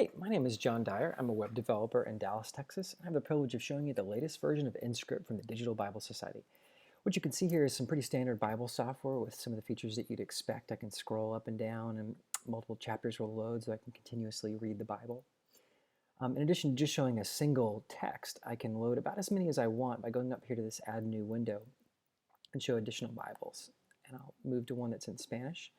Hey, my name is John Dyer. I'm a web developer in Dallas, Texas. I have the privilege of showing you the latest version of inScript from the Digital Bible Society. What you can see here is some pretty standard Bible software with some of the features that you'd expect. I can scroll up and down and multiple chapters will load so I can continuously read the Bible. In addition to just showing a single text, I can load about as many as I want by going up here to this Add New window and show additional Bibles. And I'll move to one that's in Spanish,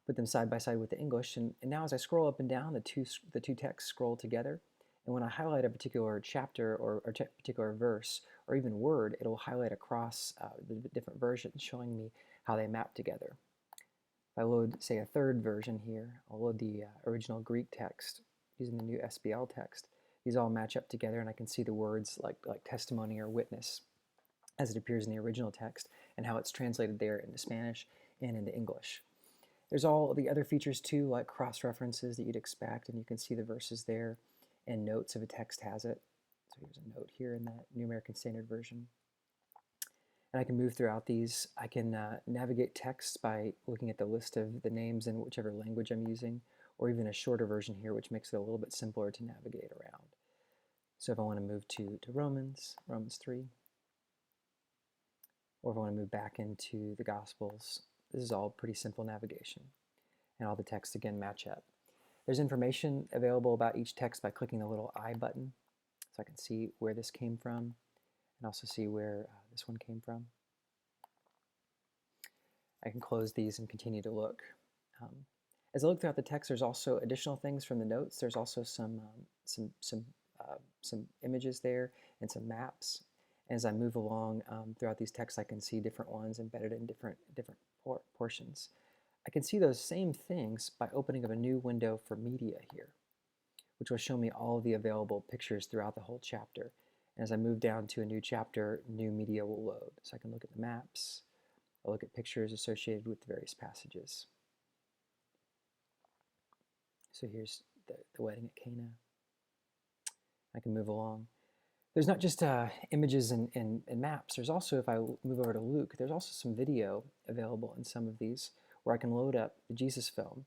put them side by side with the English, and now as I scroll up and down, the two texts scroll together. And when I highlight a particular chapter or particular verse or even word, it'll highlight across the different versions, showing me how they map together. If I load, say, a third version here, I'll load the original Greek text using the new SBL text. These all match up together, and I can see the words like testimony or witness as it appears in the original text and how it's translated there into Spanish and into English. There's all the other features too, like cross-references that you'd expect, and you can see the verses there and notes if a text has it. So here's a note here in the New American Standard Version. And I can move throughout these. I can navigate text by looking at the list of the names in whichever language I'm using, or even a shorter version here, which makes it a little bit simpler to navigate around. So if I want to move to Romans 3, or if I want to move back into the Gospels, this is all pretty simple navigation. And all the texts again match up. There's information available about each text by clicking the little I button, so I can see where this came from and also see where this one came from. I can close these and continue to look. As I look throughout the text, there's also additional things from the notes. There's also some images there and some maps. As I move along throughout these texts, I can see different ones embedded in different portions. I can see those same things by opening up a new window for media here, which will show me all of the available pictures throughout the whole chapter. And as I move down to a new chapter, new media will load. So I can look at the maps, I'll look at pictures associated with the various passages. So here's the wedding at Cana. I can move along. There's not just images and maps. There's also, if I move over to Luke, there's also some video available in some of these where I can load up the Jesus film.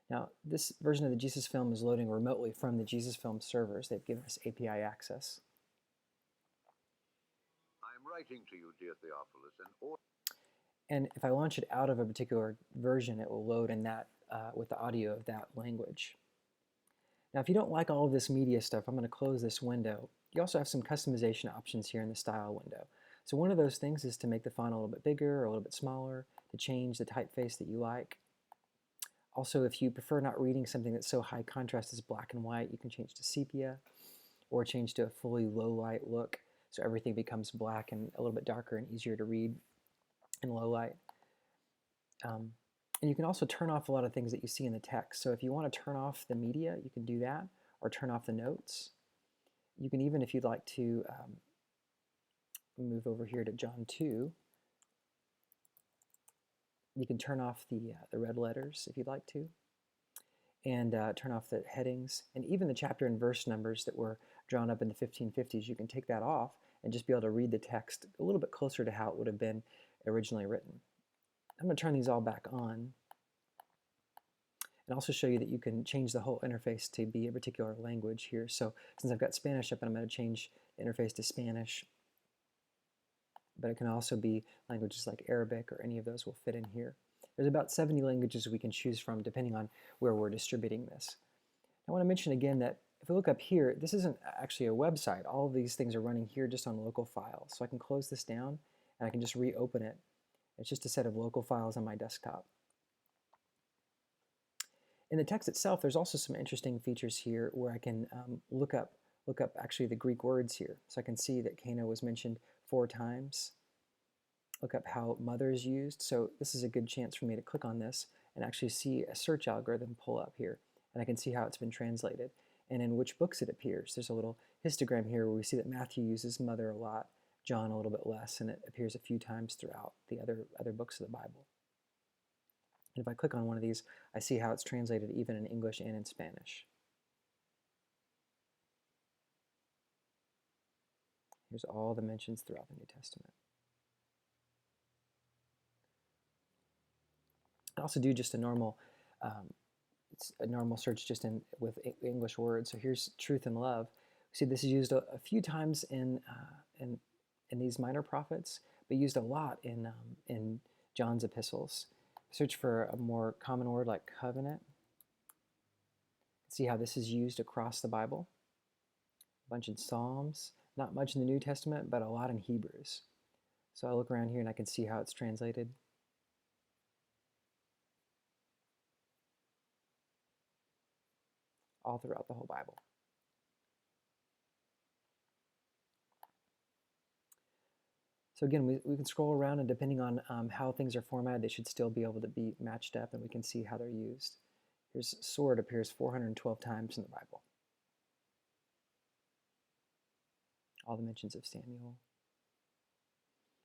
Now, this version of the Jesus film is loading remotely from the Jesus film servers. They've given us API access. I'm writing to you, dear Theophilus, and if I launch it out of a particular version, it will load in that with the audio of that language. Now, if you don't like all of this media stuff, I'm going to close this window. You also have some customization options here in the style window. So one of those things is to make the font a little bit bigger or a little bit smaller, to change the typeface that you like. Also, if you prefer not reading something that's so high contrast as black and white, you can change to sepia or change to a fully low light look so everything becomes black and a little bit darker and easier to read in low light. And you can also turn off a lot of things that you see in the text. So if you want to turn off the media, you can do that, or turn off the notes. You can even, if you'd like to, move over here to John 2. You can turn off the red letters if you'd like to, and turn off the headings, and even the chapter and verse numbers that were drawn up in the 1550s. You can take that off and just be able to read the text a little bit closer to how it would have been originally written. I'm going to turn these all back on and also show you that you can change the whole interface to be a particular language here. So since I've got Spanish up, I'm going to change the interface to Spanish, but it can also be languages like Arabic, or any of those will fit in here. There's about 70 languages we can choose from depending on where we're distributing this. I want to mention again that if we look up here, this isn't actually a website. All of these things are running here just on local files. So I can close this down and I can just reopen it. It's just a set of local files on my desktop. In the text itself, there's also some interesting features here where I can look up actually the Greek words here. So I can see that Cana was mentioned 4 times. Look up how mother is used. So this is a good chance for me to click on this and actually see a search algorithm pull up here. And I can see how it's been translated and in which books it appears. There's a little histogram here where we see that Matthew uses mother a lot, John a little bit less, and it appears a few times throughout the other books of the Bible. And if I click on one of these, I see how it's translated even in English and in Spanish. Here's all the mentions throughout the New Testament. I also do just a normal a normal search just with English words. So here's truth and love. See, this is used a few times in these minor prophets, but used a lot in John's epistles. Search for a more common word like covenant. See how this is used across the Bible. A bunch in Psalms, not much in the New Testament, but a lot in Hebrews. So I look around here and I can see how it's translated. All throughout the whole Bible. So again, we can scroll around, and depending on how things are formatted, they should still be able to be matched up, and we can see how they're used. Here's sword appears 412 times in the Bible. All the mentions of Samuel,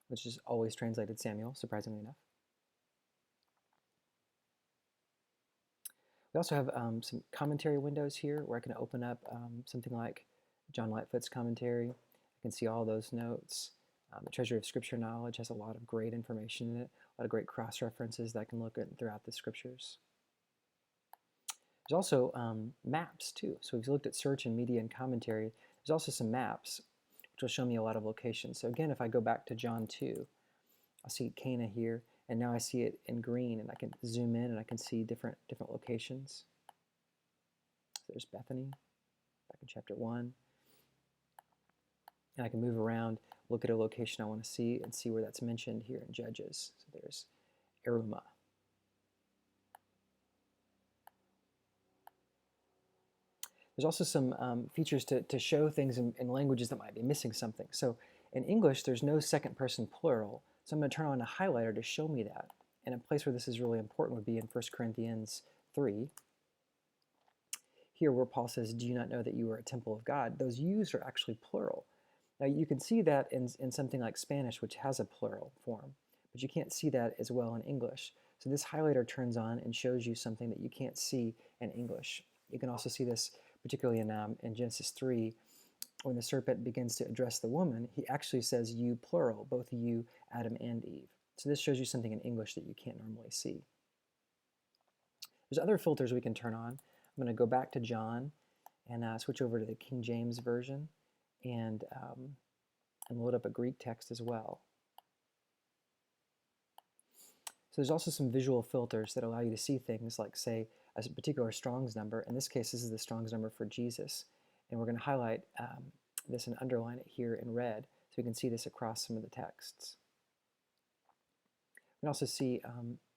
which is always translated Samuel, surprisingly enough. We also have some commentary windows here where I can open up something like John Lightfoot's commentary. I can see all those notes. The Treasury of Scripture Knowledge has a lot of great information in it, a lot of great cross-references that I can look at throughout the scriptures. There's also maps too. So we've looked at search and media and commentary. There's also some maps, which will show me a lot of locations. So again, if I go back to John 2, I'll see Cana here, and now I see it in green, and I can zoom in and I can see different locations. So there's Bethany, back in chapter 1. And I can move around, look at a location I want to see, and see where that's mentioned here in Judges. So there's Aruma. There's also some features to show things in languages that might be missing something. So in English, there's no second person plural. So I'm going to turn on a highlighter to show me that. And a place where this is really important would be in 1 Corinthians 3. Here where Paul says, do you not know that you are a temple of God? Those yous are actually plural. Now you can see that in something like Spanish, which has a plural form, but you can't see that as well in English. So this highlighter turns on and shows you something that you can't see in English. You can also see this particularly in Genesis 3, when the serpent begins to address the woman, he actually says you plural, both you, Adam and Eve. So this shows you something in English that you can't normally see. There's other filters we can turn on. I'm going to go back to John and switch over to the King James Version and load up a Greek text as well. So there's also some visual filters that allow you to see things like, say, a particular Strong's number. In this case, this is the Strong's number for Jesus. And we're going to highlight this and underline it here in red so we can see this across some of the texts. We can also see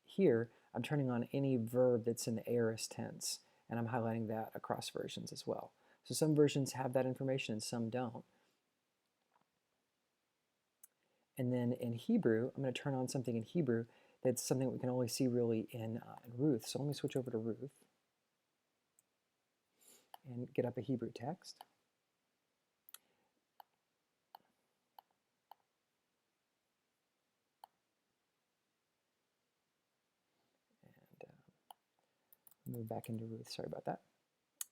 here, I'm turning on any verb that's in the aorist tense, and I'm highlighting that across versions as well. So some versions have that information and some don't. And then in Hebrew, I'm going to turn on something in Hebrew that's something we can only see really in Ruth. So let me switch over to Ruth and get up a Hebrew text. And move back into Ruth, sorry about that.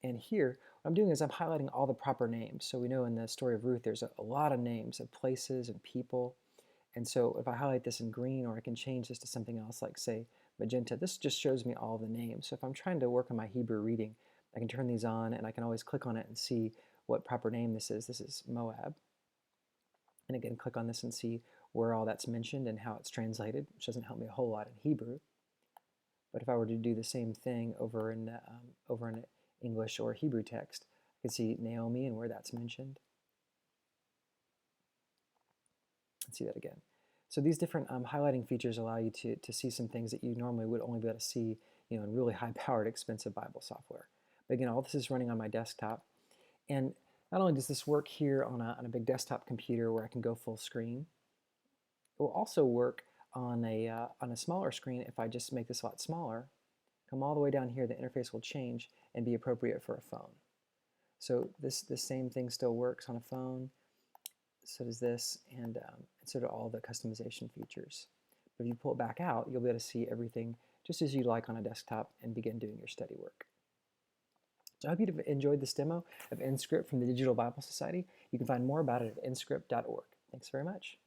And here, what I'm doing is I'm highlighting all the proper names. So we know in the story of Ruth, there's a lot of names of places and people. And so if I highlight this in green, or I can change this to something else like, say, magenta, this just shows me all the names. So if I'm trying to work on my Hebrew reading, I can turn these on and I can always click on it and see what proper name this is. This is Moab. And again, click on this and see where all that's mentioned and how it's translated, which doesn't help me a whole lot in Hebrew. But if I were to do the same thing over in English or Hebrew text, I can see Naomi and where that's mentioned. Let's see that again. So these different highlighting features allow you to see some things that you normally would only be able to see, in really high-powered, expensive Bible software. But again, all this is running on my desktop. And not only does this work here on a big desktop computer where I can go full screen, it will also work on a smaller screen if I just make this a lot smaller. Come all the way down here, the interface will change and be appropriate for a phone. So this same thing still works on a phone. So does this, and so do all the customization features. But if you pull it back out, you'll be able to see everything just as you'd like on a desktop and begin doing your study work. So I hope you've enjoyed this demo of inScript from the Digital Bible Society. You can find more about it at inScript.org. Thanks very much.